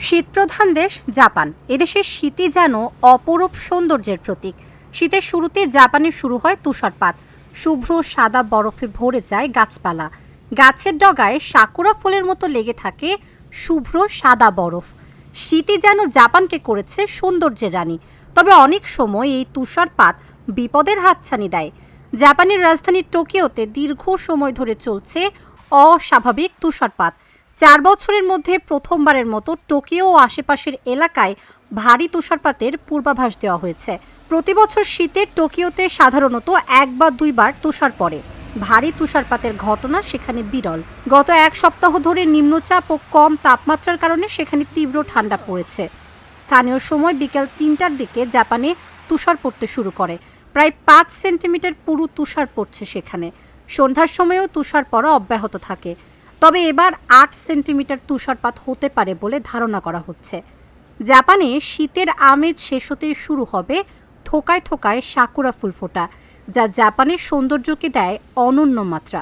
শীতপ্রধান দেশ জাপান। এদেশের শীতই যেন অপরূপ সৌন্দর্যের প্রতীক। শীতের শুরুতে জাপানে শুরু হয় তুষারপাত। শুভ্র সাদা বরফে ভরে যায় গাছপালা। গাছের ডগায় সাকুরা ফুলের মতো লেগে থাকে শুভ্র সাদা বরফ। শীতই যেন জাপানকে করেছে সৌন্দর্যের রানী। তবে অনেক সময় এই তুষারপাত বিপদের হাতছানি দেয়। জাপানের রাজধানী টোকিওতে দীর্ঘ সময় ধরে চলছে অস্বাভাবিক তুষারপাত। 4 বছরের মধ্যে প্রথমবারের মতো টোকিও ও আশেপাশের এলাকায় ভারী তুষারপাতের পূর্বাভাস দেওয়া হয়েছে। প্রতি বছর শীতে টোকিওতে সাধারণত 1 বা 2 বার তুষার পড়ে। ভারী তুষারপাতের ঘটনা সেখানে বিরল। গত 1 সপ্তাহ ধরে নিম্নচাপ ও কম তাপমাত্রার কারণে সেখানে তীব্র ঠান্ডা পড়েছে। স্থানীয় সময় বিকেল 3টার দিকে জাপানে তুষার পড়তে শুরু করে। প্রায় 5 সেন্টিমিটার পুরু তুষার পড়ছে সেখানে। সন্ধ্যার সময়ও তুষার পড়া অব্যাহত থাকে। তবে এবার 8 সেন্টিমিটার তুষারপাত হতে পারে বলে ধারণা করা হচ্ছে। জাপানে শীতের আমেজ শেষ হতে শুরু হবে থোকায় থোকায় সাকুরা ফুল ফোটা, যা জাপানের সৌন্দর্যকে দেয় অনন্য মাত্রা।